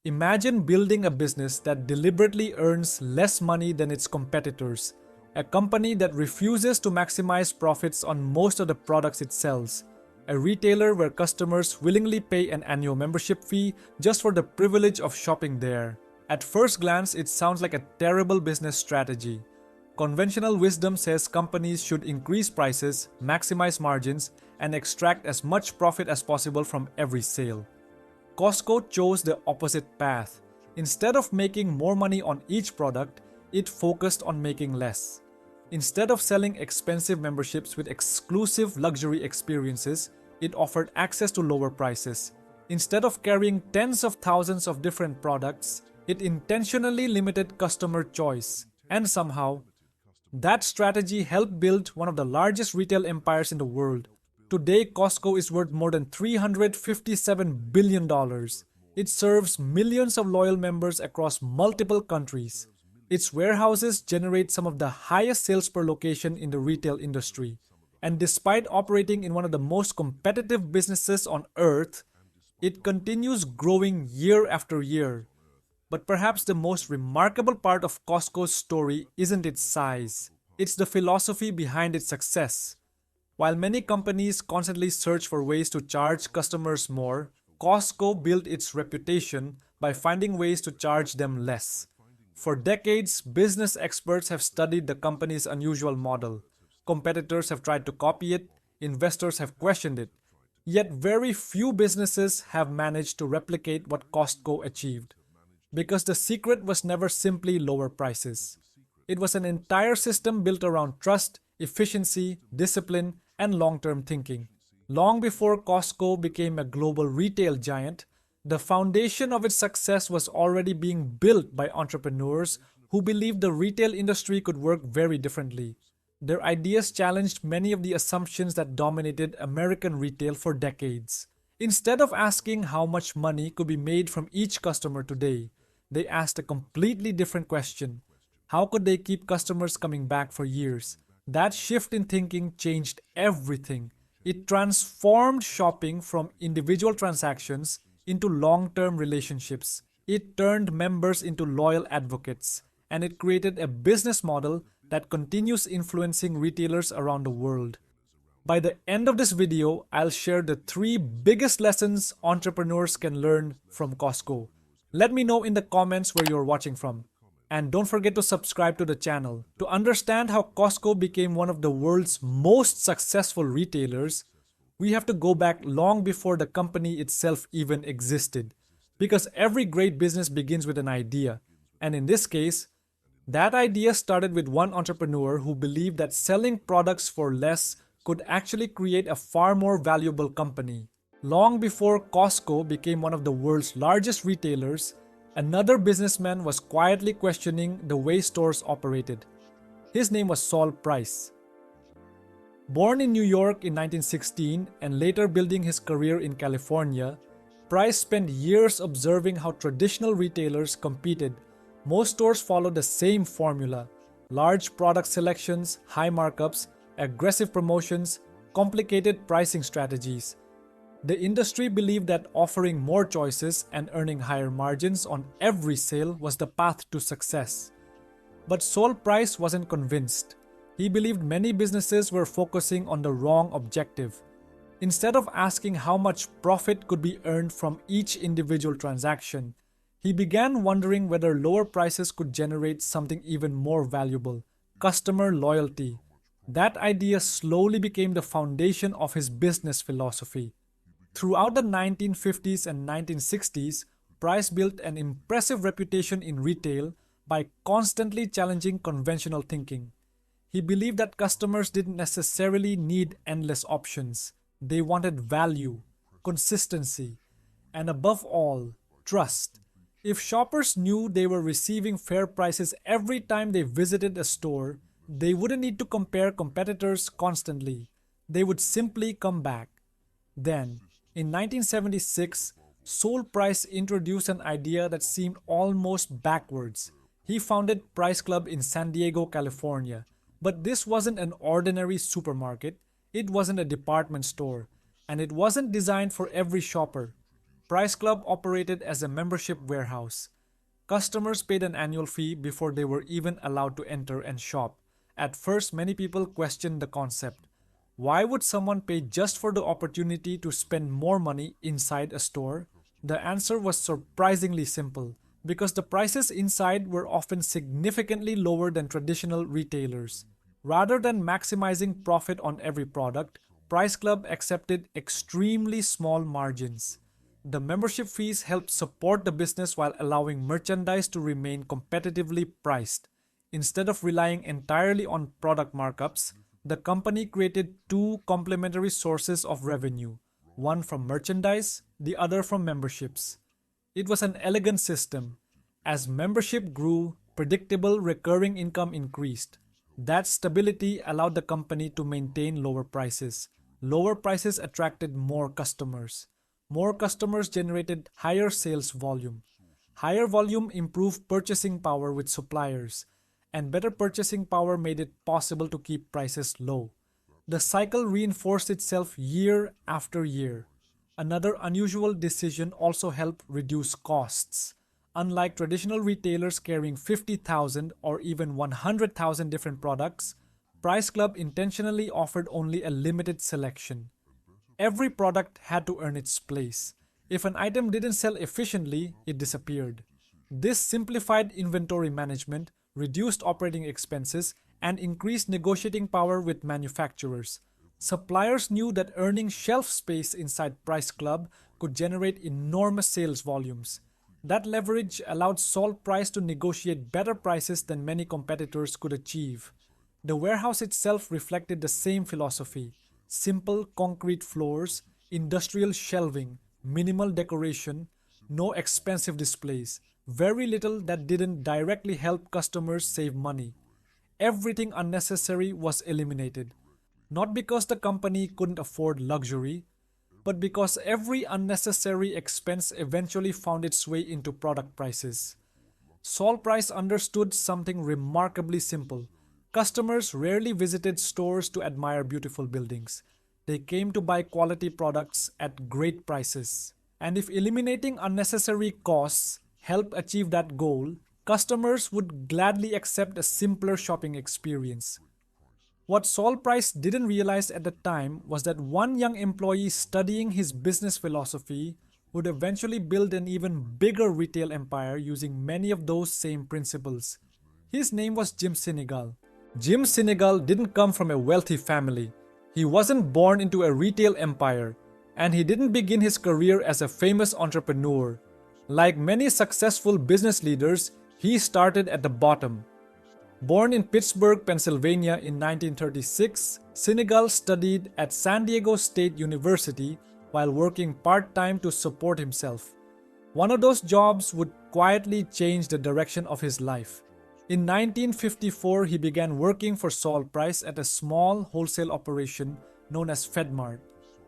Imagine building a business that deliberately earns less money than its competitors, a company that refuses to maximize profits on most of the products it sells, a retailer where customers willingly pay an annual membership fee just for the privilege of shopping there. At first glance, it sounds like a terrible business strategy. Conventional wisdom says companies should increase prices, maximize margins, and extract as much profit as possible from every sale. Costco chose the opposite path. Instead of making more money on each product, it focused on making less. Instead of selling expensive memberships with exclusive luxury experiences, it offered access to lower prices. Instead of carrying tens of thousands of different products, it intentionally limited customer choice. And somehow, that strategy helped build one of the largest retail empires in the world. Today, Costco is worth more than $357 billion. It serves millions of loyal members across multiple countries. Its warehouses generate some of the highest sales per location in the retail industry. And despite operating in one of the most competitive businesses on earth, it continues growing year after year. But perhaps the most remarkable part of Costco's story isn't its size. It's the philosophy behind its success. While many companies constantly search for ways to charge customers more, Costco built its reputation by finding ways to charge them less. For decades, business experts have studied the company's unusual model. Competitors have tried to copy it, investors have questioned it. Yet very few businesses have managed to replicate what Costco achieved. Because the secret was never simply lower prices. It was an entire system built around trust, efficiency, discipline, and long-term thinking. Long before Costco became a global retail giant, the foundation of its success was already being built by entrepreneurs who believed the retail industry could work very differently. Their ideas challenged many of the assumptions that dominated American retail for decades. Instead of asking how much money could be made from each customer today, they asked a completely different question. How could they keep customers coming back for years? That shift in thinking changed everything. It transformed shopping from individual transactions into long-term relationships. It turned members into loyal advocates, and it created a business model that continues influencing retailers around the world. By the end of this video, I'll share the 3 biggest lessons entrepreneurs can learn from Costco. Let me know in the comments where you're watching from. And don't forget to subscribe to the channel. To understand how Costco became one of the world's most successful retailers, we have to go back long before the company itself even existed. Because every great business begins with an idea. And in this case, that idea started with one entrepreneur who believed that selling products for less could actually create a far more valuable company. Long before Costco became one of the world's largest retailers, another businessman was quietly questioning the way stores operated. His name was Saul Price. Born in New York in 1916 and later building his career in California, Price spent years observing how traditional retailers competed. Most stores followed the same formula: large product selections, high markups, aggressive promotions, complicated pricing strategies. The industry believed that offering more choices and earning higher margins on every sale was the path to success. But Saul Price wasn't convinced. He believed many businesses were focusing on the wrong objective. Instead of asking how much profit could be earned from each individual transaction, he began wondering whether lower prices could generate something even more valuable: customer loyalty. That idea slowly became the foundation of his business philosophy. Throughout the 1950s and 1960s, Price built an impressive reputation in retail by constantly challenging conventional thinking. He believed that customers didn't necessarily need endless options. They wanted value, consistency, and above all, trust. If shoppers knew they were receiving fair prices every time they visited a store, they wouldn't need to compare competitors constantly. They would simply come back. Then, in 1976, Saul Price introduced an idea that seemed almost backwards. He founded Price Club in San Diego, California. But this wasn't an ordinary supermarket, it wasn't a department store, and it wasn't designed for every shopper. Price Club operated as a membership warehouse. Customers paid an annual fee before they were even allowed to enter and shop. At first, many people questioned the concept. Why would someone pay just for the opportunity to spend more money inside a store? The answer was surprisingly simple, because the prices inside were often significantly lower than traditional retailers. Rather than maximizing profit on every product, Price Club accepted extremely small margins. The membership fees helped support the business while allowing merchandise to remain competitively priced. Instead of relying entirely on product markups, the company created two complementary sources of revenue, one from merchandise, the other from memberships. It was an elegant system. As membership grew, predictable recurring income increased. That stability allowed the company to maintain lower prices. Lower prices attracted more customers. More customers generated higher sales volume. Higher volume improved purchasing power with suppliers, and better purchasing power made it possible to keep prices low. The cycle reinforced itself year after year. Another unusual decision also helped reduce costs. Unlike traditional retailers carrying 50,000 or even 100,000 different products, Price Club intentionally offered only a limited selection. Every product had to earn its place. If an item didn't sell efficiently, it disappeared. This simplified inventory management, reduced operating expenses, and increased negotiating power with manufacturers. Suppliers knew that earning shelf space inside Price Club could generate enormous sales volumes. That leverage allowed Salt Price to negotiate better prices than many competitors could achieve. The warehouse itself reflected the same philosophy: simple concrete floors, industrial shelving, minimal decoration, no expensive displays, very little that didn't directly help customers save money. Everything unnecessary was eliminated, not because the company couldn't afford luxury, but because every unnecessary expense eventually found its way into product prices. Sol Price understood something remarkably simple. Customers rarely visited stores to admire beautiful buildings. They came to buy quality products at great prices. And if eliminating unnecessary costs helped achieve that goal, customers would gladly accept a simpler shopping experience. What Sol Price didn't realize at the time was that one young employee studying his business philosophy would eventually build an even bigger retail empire using many of those same principles. His name was Jim Sinegal. Jim Sinegal didn't come from a wealthy family. He wasn't born into a retail empire, and he didn't begin his career as a famous entrepreneur. Like many successful business leaders, he started at the bottom. Born in Pittsburgh, Pennsylvania in 1936, Sinegal studied at San Diego State University while working part-time to support himself. One of those jobs would quietly change the direction of his life. In 1954, he began working for Sol Price at a small wholesale operation known as FedMart.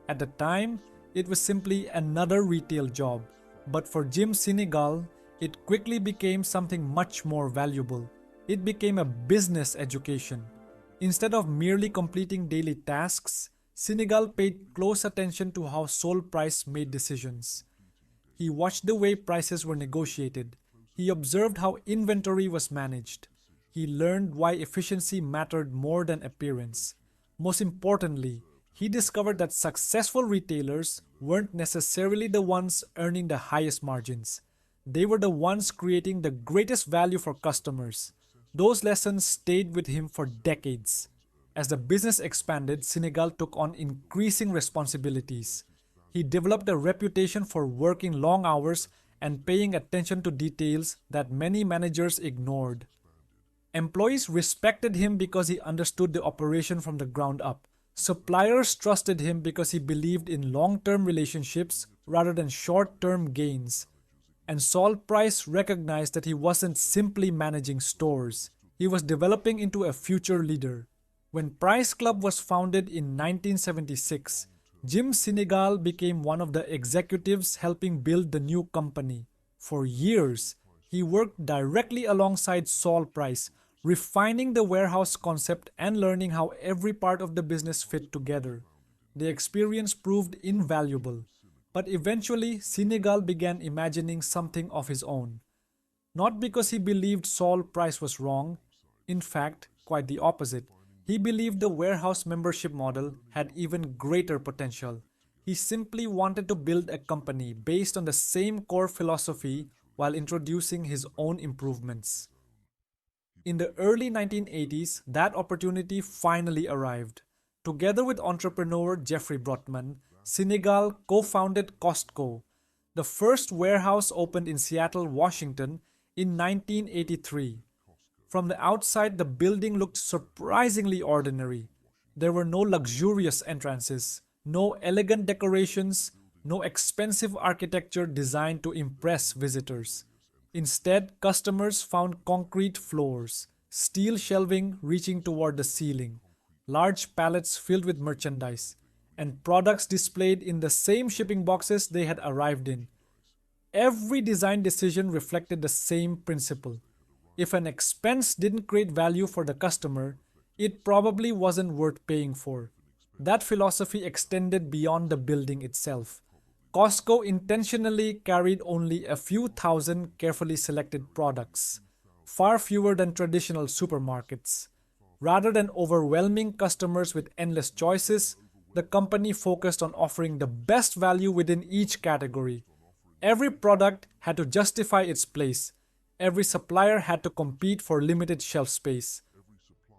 At the time, it was simply another retail job, but for Jim Sinegal, it quickly became something much more valuable. It became a business education. Instead of merely completing daily tasks, Sinegal paid close attention to how Sol Price made decisions. He watched the way prices were negotiated. He observed how inventory was managed. He learned why efficiency mattered more than appearance. Most importantly, he discovered that successful retailers weren't necessarily the ones earning the highest margins. They were the ones creating the greatest value for customers. Those lessons stayed with him for decades. As the business expanded, Sinegal took on increasing responsibilities. He developed a reputation for working long hours and paying attention to details that many managers ignored. Employees respected him because he understood the operation from the ground up. Suppliers trusted him because he believed in long-term relationships rather than short-term gains. And Sol Price recognized that he wasn't simply managing stores. He was developing into a future leader. When Price Club was founded in 1976, Jim Sinegal became one of the executives helping build the new company. For years, he worked directly alongside Sol Price, refining the warehouse concept and learning how every part of the business fit together. The experience proved invaluable. But eventually, Senegal began imagining something of his own. Not because he believed Saul Price was wrong, in fact, quite the opposite. He believed the warehouse membership model had even greater potential. He simply wanted to build a company based on the same core philosophy while introducing his own improvements. In the early 1980s, that opportunity finally arrived. Together with entrepreneur Jeffrey Brotman, Senegal co founded Costco. The first warehouse opened in Seattle, Washington in 1983. From the outside, the building looked surprisingly ordinary. There were no luxurious entrances, no elegant decorations, no expensive architecture designed to impress visitors. Instead, customers found concrete floors, steel shelving reaching toward the ceiling, large pallets filled with merchandise, and products displayed in the same shipping boxes they had arrived in. Every design decision reflected the same principle. If an expense didn't create value for the customer, it probably wasn't worth paying for. That philosophy extended beyond the building itself. Costco intentionally carried only a few thousand carefully selected products, far fewer than traditional supermarkets. Rather than overwhelming customers with endless choices, the company focused on offering the best value within each category. Every product had to justify its place. Every supplier had to compete for limited shelf space.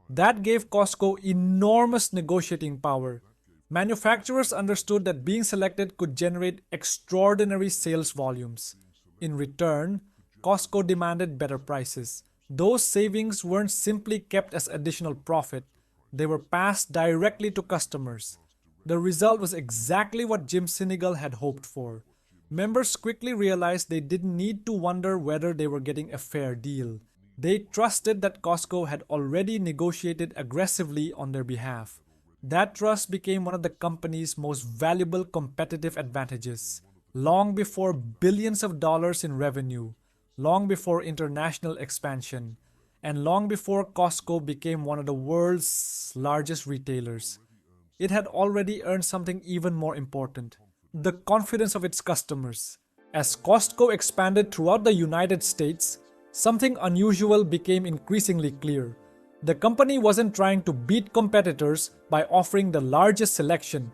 That gave Costco enormous negotiating power. Manufacturers understood that being selected could generate extraordinary sales volumes. In return, Costco demanded better prices. Those savings weren't simply kept as additional profit, they were passed directly to customers. The result was exactly what Jim Sinegal had hoped for. Members quickly realized they didn't need to wonder whether they were getting a fair deal. They trusted that Costco had already negotiated aggressively on their behalf. That trust became one of the company's most valuable competitive advantages. Long before billions of dollars in revenue, long before international expansion, and long before Costco became one of the world's largest retailers, it had already earned something even more important: the confidence of its customers. As Costco expanded throughout the United States, something unusual became increasingly clear. The company wasn't trying to beat competitors by offering the largest selection.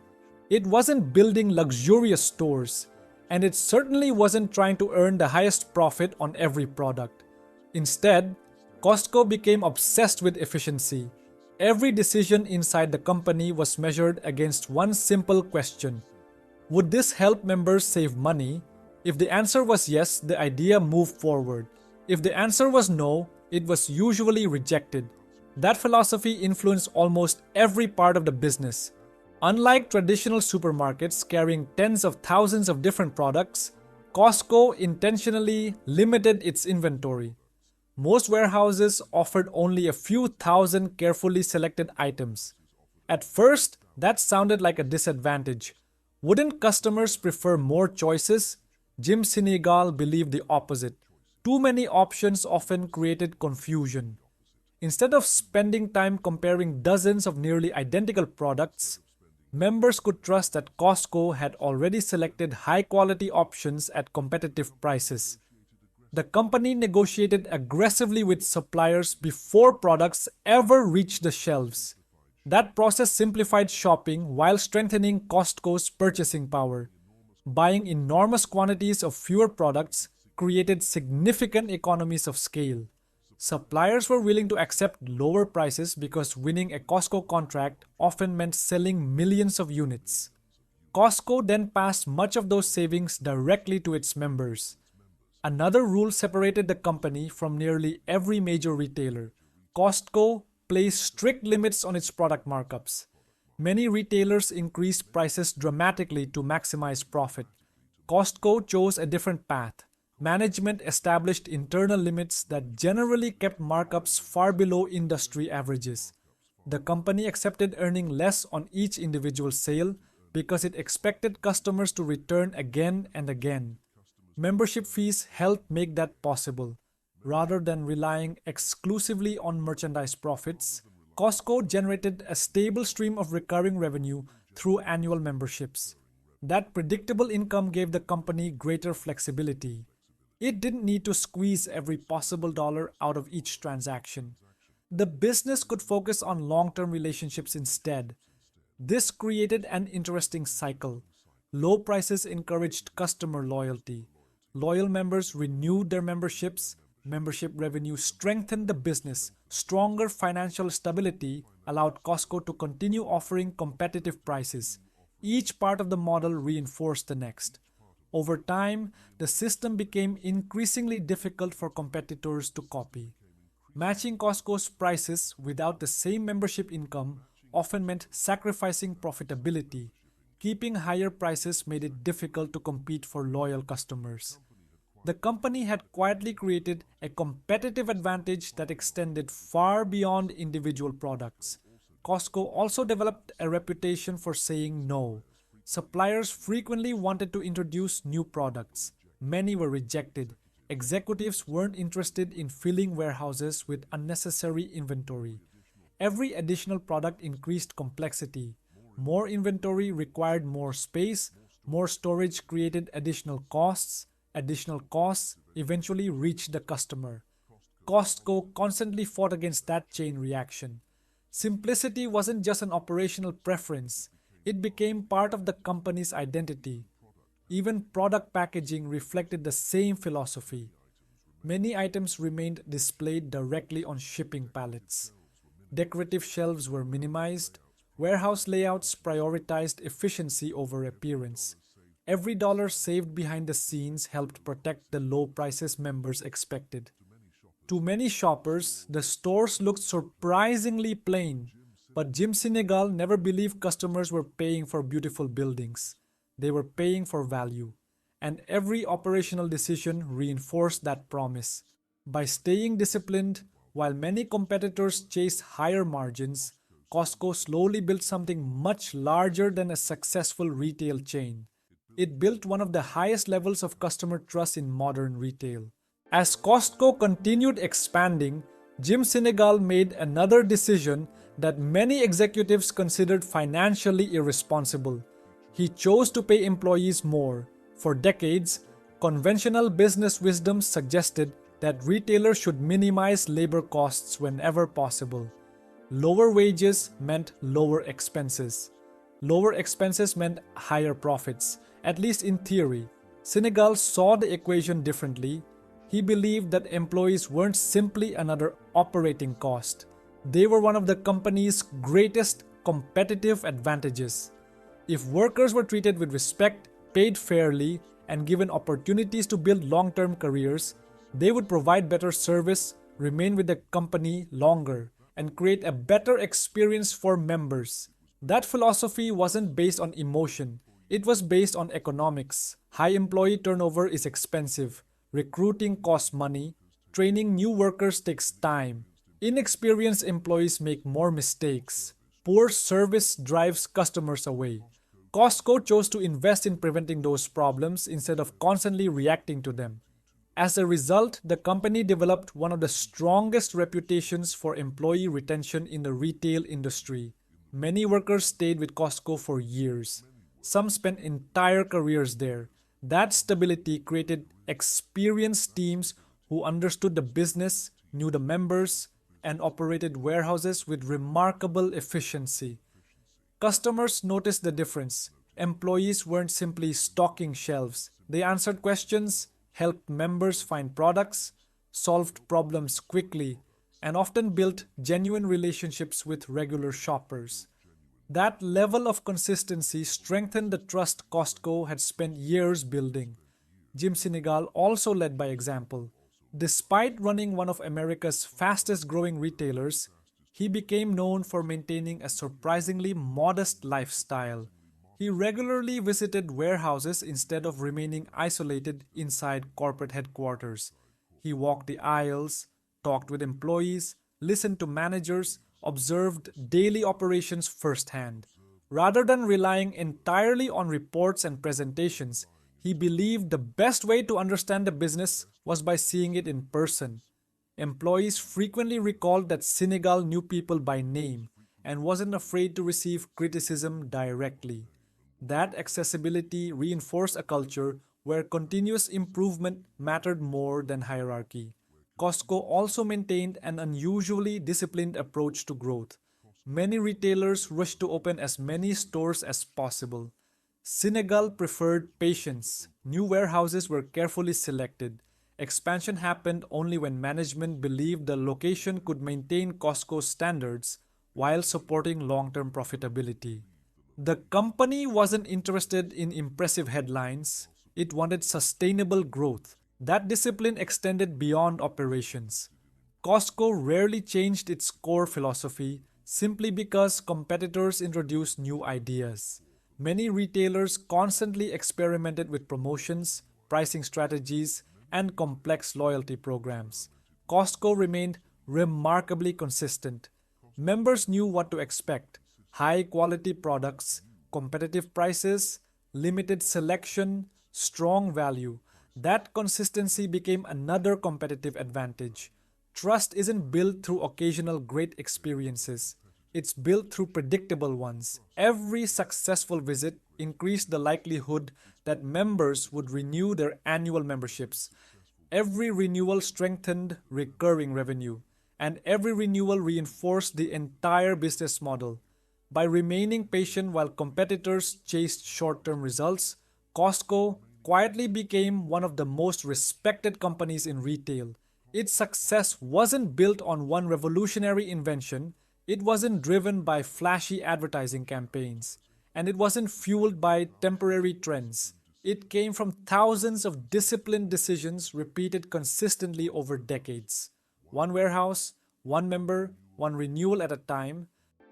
It wasn't building luxurious stores, and it certainly wasn't trying to earn the highest profit on every product. Instead, Costco became obsessed with efficiency. Every decision inside the company was measured against one simple question: would this help members save money? If the answer was yes, the idea moved forward. If the answer was no, it was usually rejected. That philosophy influenced almost every part of the business. Unlike traditional supermarkets carrying tens of thousands of different products, Costco intentionally limited its inventory. Most warehouses offered only a few thousand carefully selected items. At first, that sounded like a disadvantage. Wouldn't customers prefer more choices? Jim Sinegal believed the opposite. Too many options often created confusion. Instead of spending time comparing dozens of nearly identical products, members could trust that Costco had already selected high-quality options at competitive prices. The company negotiated aggressively with suppliers before products ever reached the shelves. That process simplified shopping while strengthening Costco's purchasing power. Buying enormous quantities of fewer products created significant economies of scale. Suppliers were willing to accept lower prices because winning a Costco contract often meant selling millions of units. Costco then passed much of those savings directly to its members. Another rule separated the company from nearly every major retailer. Costco placed strict limits on its product markups. Many retailers increased prices dramatically to maximize profit. Costco chose a different path. Management established internal limits that generally kept markups far below industry averages. The company accepted earning less on each individual sale because it expected customers to return again and again. Membership fees helped make that possible. Rather than relying exclusively on merchandise profits, Costco generated a stable stream of recurring revenue through annual memberships. That predictable income gave the company greater flexibility. It didn't need to squeeze every possible dollar out of each transaction. The business could focus on long term relationships instead. This created an interesting cycle. Low prices encouraged customer loyalty. Loyal members renewed their memberships. Membership revenue strengthened the business. Stronger financial stability allowed Costco to continue offering competitive prices. Each part of the model reinforced the next. Over time, the system became increasingly difficult for competitors to copy. Matching Costco's prices without the same membership income often meant sacrificing profitability. Keeping higher prices made it difficult to compete for loyal customers. The company had quietly created a competitive advantage that extended far beyond individual products. Costco also developed a reputation for saying no. Suppliers frequently wanted to introduce new products. Many were rejected. Executives weren't interested in filling warehouses with unnecessary inventory. Every additional product increased complexity. More inventory required more space. More storage created additional costs. Additional costs eventually reached the customer. Costco constantly fought against that chain reaction. Simplicity wasn't just an operational preference, it became part of the company's identity. Even product packaging reflected the same philosophy. Many items remained displayed directly on shipping pallets. Decorative shelves were minimized. Warehouse layouts prioritized efficiency over appearance. Every dollar saved behind the scenes helped protect the low prices members expected. To many shoppers, the stores looked surprisingly plain, but Jim Sinegal never believed customers were paying for beautiful buildings. They were paying for value. And every operational decision reinforced that promise. By staying disciplined, while many competitors chased higher margins, Costco slowly built something much larger than a successful retail chain. It built one of the highest levels of customer trust in modern retail. As Costco continued expanding, Jim Sinegal made another decision that many executives considered financially irresponsible. He chose to pay employees more. For decades, conventional business wisdom suggested that retailers should minimize labor costs whenever possible. Lower wages meant lower expenses. Lower expenses meant higher profits, at least in theory. Sinegal saw the equation differently. He believed that employees weren't simply another operating cost. They were one of the company's greatest competitive advantages. If workers were treated with respect, paid fairly, and given opportunities to build long-term careers, they would provide better service, remain with the company longer, and create a better experience for members. That philosophy wasn't based on emotion. It was based on economics. High employee turnover is expensive. Recruiting costs money. Training new workers takes time. Inexperienced employees make more mistakes. Poor service drives customers away. Costco chose to invest in preventing those problems instead of constantly reacting to them. As a result, the company developed one of the strongest reputations for employee retention in the retail industry. Many workers stayed with Costco for years. Some spent entire careers there. That stability created experienced teams who understood the business, knew the members, and operated warehouses with remarkable efficiency. Customers noticed the difference. Employees weren't simply stocking shelves. They answered questions, helped members find products, solved problems quickly, and often built genuine relationships with regular shoppers. That level of consistency strengthened the trust Costco had spent years building. Jim Sinegal also led by example. Despite running one of America's fastest growing retailers, he became known for maintaining a surprisingly modest lifestyle. He regularly visited warehouses instead of remaining isolated inside corporate headquarters. He walked the aisles, talked with employees, listened to managers, observed daily operations firsthand. Rather than relying entirely on reports and presentations, he believed the best way to understand the business was by seeing it in person. Employees frequently recalled that Sinegal knew people by name and wasn't afraid to receive criticism directly. That accessibility reinforced a culture where continuous improvement mattered more than hierarchy. Costco also maintained an unusually disciplined approach to growth. Many retailers rushed to open as many stores as possible. Senegal preferred patience. New warehouses were carefully selected. Expansion happened only when management believed the location could maintain Costco's standards while supporting long term profitability. The company wasn't interested in impressive headlines, it wanted sustainable growth. That discipline extended beyond operations. Costco rarely changed its core philosophy simply because competitors introduced new ideas. Many retailers constantly experimented with promotions, pricing strategies, and complex loyalty programs. Costco remained remarkably consistent. Members knew what to expect: high quality products, competitive prices, limited selection, strong value. That consistency became another competitive advantage. Trust isn't built through occasional great experiences, it's built through predictable ones. Every successful visit increased the likelihood that members would renew their annual memberships. Every renewal strengthened recurring revenue, and every renewal reinforced the entire business model. By remaining patient while competitors chased short term results, Costco quietly became one of the most respected companies in retail. Its success wasn't built on one revolutionary invention, it wasn't driven by flashy advertising campaigns, and it wasn't fueled by temporary trends. It came from thousands of disciplined decisions repeated consistently over decades. One warehouse, one member, one renewal at a time.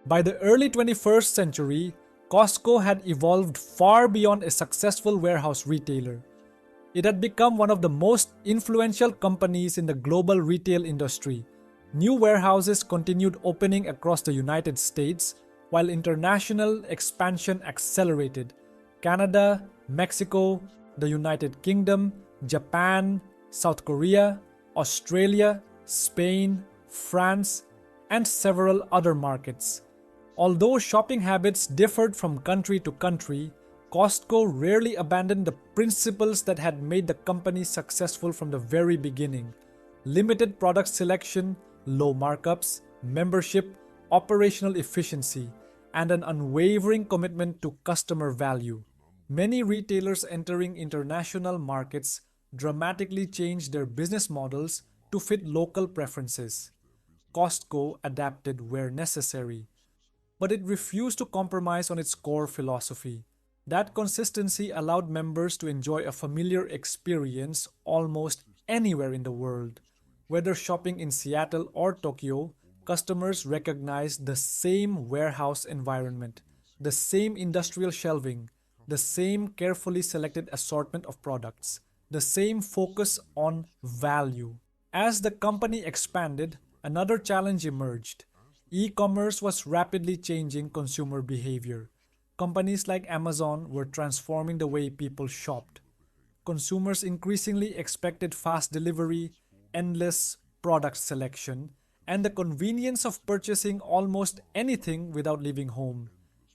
By the early 21st century, Costco had evolved far beyond a successful warehouse retailer. It had become one of the most influential companies in the global retail industry. New warehouses continued opening across the United States, while international expansion accelerated. Canada, Mexico, the United Kingdom, Japan, South Korea, Australia, Spain, France, and several other markets. Although shopping habits differed from country to country, Costco rarely abandoned the principles that had made the company successful from the very beginning: limited product selection, low markups, membership, operational efficiency, and an unwavering commitment to customer value. Many retailers entering international markets dramatically changed their business models to fit local preferences. Costco adapted where necessary, but it refused to compromise on its core philosophy. That consistency allowed members to enjoy a familiar experience almost anywhere in the world. Whether shopping in Seattle or Tokyo, customers recognized the same warehouse environment, the same industrial shelving, the same carefully selected assortment of products, the same focus on value. As the company expanded, another challenge emerged. E-commerce was rapidly changing consumer behavior. Companies like Amazon were transforming the way people shopped. Consumers increasingly expected fast delivery, endless product selection, and the convenience of purchasing almost anything without leaving home.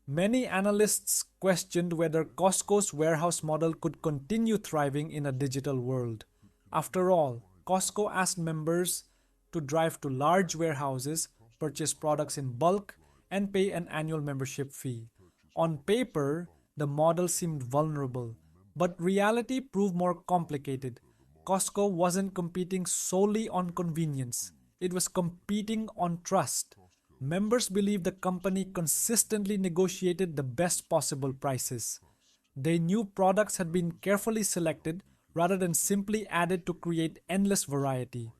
Many analysts questioned whether Costco's warehouse model could continue thriving in a digital world. After all, Costco asked members to drive to large warehouses, purchase products in bulk, and pay an annual membership fee. On paper, the model seemed vulnerable, but reality proved more complicated. Costco wasn't competing solely on convenience, it was competing on trust. Members believed the company consistently negotiated the best possible prices. They knew products had been carefully selected rather than simply added to create endless variety.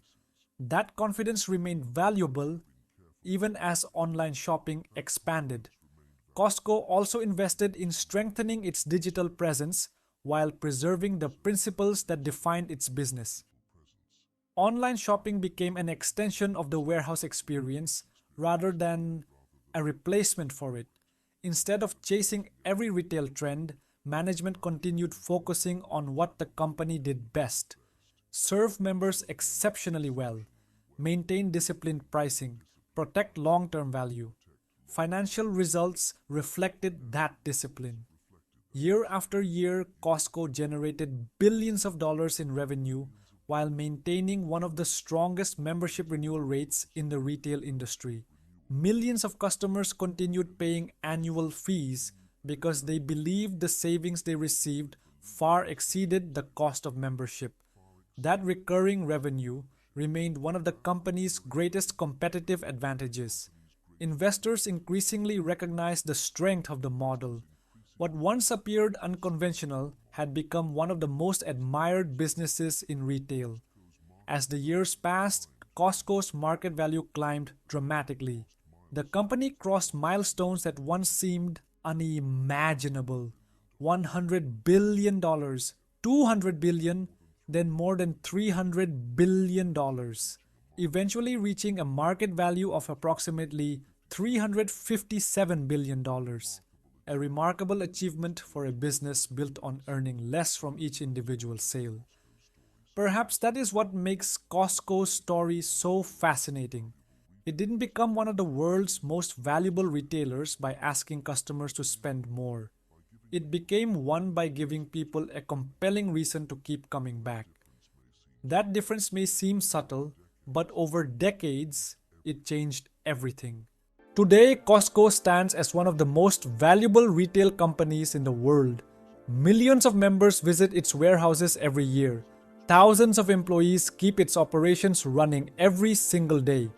That confidence remained valuable even as online shopping expanded. Costco also invested in strengthening its digital presence while preserving the principles that defined its business. Online shopping became an extension of the warehouse experience rather than a replacement for it. Instead of chasing every retail trend, management continued focusing on what the company did best: serve members exceptionally well, maintain disciplined pricing, protect long term value. Financial results reflected that discipline. Year after year, Costco generated billions of dollars in revenue while maintaining one of the strongest membership renewal rates in the retail industry. Millions of customers continued paying annual fees because they believed the savings they received far exceeded the cost of membership. That recurring revenue remained one of the company's greatest competitive advantages. Investors increasingly recognized the strength of the model. What once appeared unconventional had become one of the most admired businesses in retail. As the years passed, Costco's market value climbed dramatically. The company crossed milestones that once seemed unimaginable. $100 billion, dollars, $200 billion, then more than $300 billion, dollars, eventually reaching a market value of approximately $357 billion, dollars, a remarkable achievement for a business built on earning less from each individual sale. Perhaps that is what makes Costco's story so fascinating. It didn't become one of the world's most valuable retailers by asking customers to spend more. It became one by giving people a compelling reason to keep coming back. That difference may seem subtle, but over decades, it changed everything. Today, Costco stands as one of the most valuable retail companies in the world. Millions of members visit its warehouses every year. Thousands of employees keep its operations running every single day.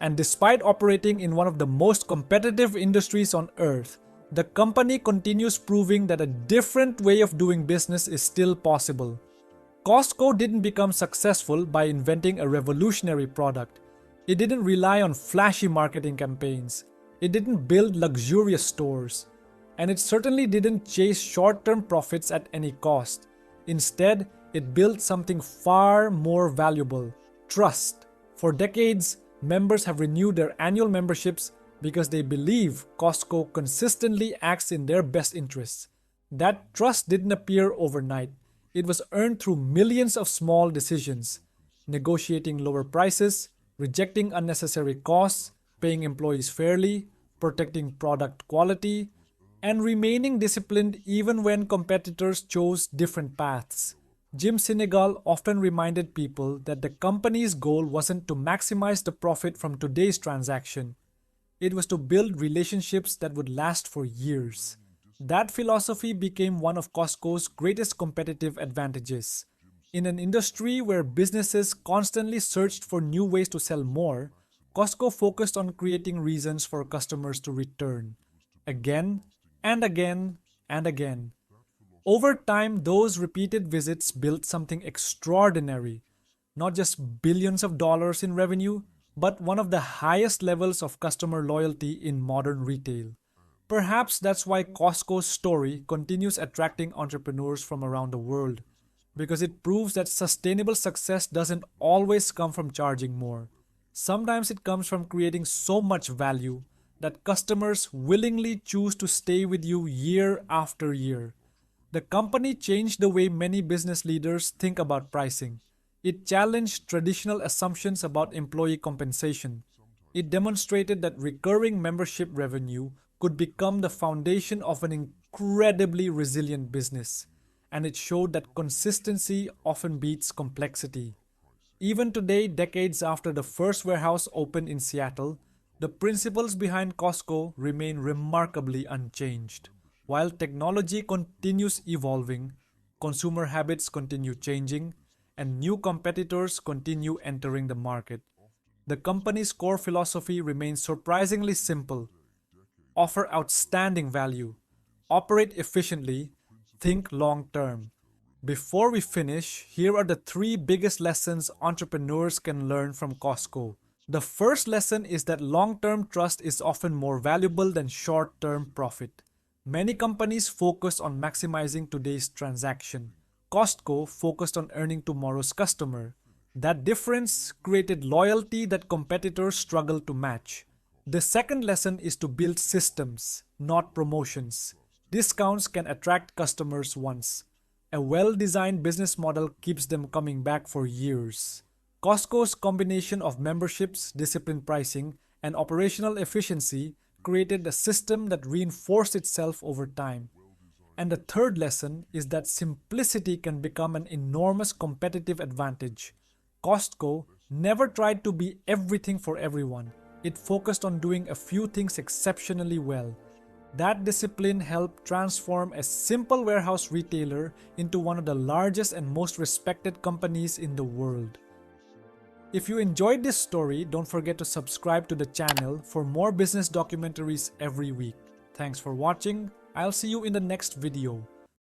And despite operating in one of the most competitive industries on earth, the company continues proving that a different way of doing business is still possible. Costco didn't become successful by inventing a revolutionary product. It didn't rely on flashy marketing campaigns. It didn't build luxurious stores. And it certainly didn't chase short-term profits at any cost. Instead, it built something far more valuable: trust. For decades, members have renewed their annual memberships because they believe Costco consistently acts in their best interests. That trust didn't appear overnight. It was earned through millions of small decisions: negotiating lower prices, rejecting unnecessary costs, paying employees fairly, protecting product quality, and remaining disciplined even when competitors chose different paths. Jim Sinegal often reminded people that the company's goal wasn't to maximize the profit from today's transaction. It was to build relationships that would last for years. That philosophy became one of Costco's greatest competitive advantages. In an industry where businesses constantly searched for new ways to sell more, Costco focused on creating reasons for customers to return. Again and again and again. Over time, those repeated visits built something extraordinary. Not just billions of dollars in revenue, but one of the highest levels of customer loyalty in modern retail. Perhaps that's why Costco's story continues attracting entrepreneurs from around the world, because it proves that sustainable success doesn't always come from charging more. Sometimes it comes from creating so much value that customers willingly choose to stay with you year after year. The company changed the way many business leaders think about pricing. It challenged traditional assumptions about employee compensation. It demonstrated that recurring membership revenue could become the foundation of an incredibly resilient business. And it showed that consistency often beats complexity. Even today, decades after the first warehouse opened in Seattle, the principles behind Costco remain remarkably unchanged. While technology continues evolving, consumer habits continue changing, and new competitors continue entering the market, the company's core philosophy remains surprisingly simple: offer outstanding value, operate efficiently, think long term. Before we finish, here are the three biggest lessons entrepreneurs can learn from Costco. The first lesson is that long-term trust is often more valuable than short-term profit. Many companies focus on maximizing today's transaction. Costco focused on earning tomorrow's customer. That difference created loyalty that competitors struggle to match. The second lesson is to build systems, not promotions. Discounts can attract customers once. A well-designed business model keeps them coming back for years. Costco's combination of memberships, disciplined pricing, and operational efficiency created a system that reinforced itself over time. And the third lesson is that simplicity can become an enormous competitive advantage. Costco never tried to be everything for everyone. It focused on doing a few things exceptionally well. That discipline helped transform a simple warehouse retailer into one of the largest and most respected companies in the world. If you enjoyed this story, don't forget to subscribe to the channel for more business documentaries every week. Thanks for watching. I'll see you in the next video.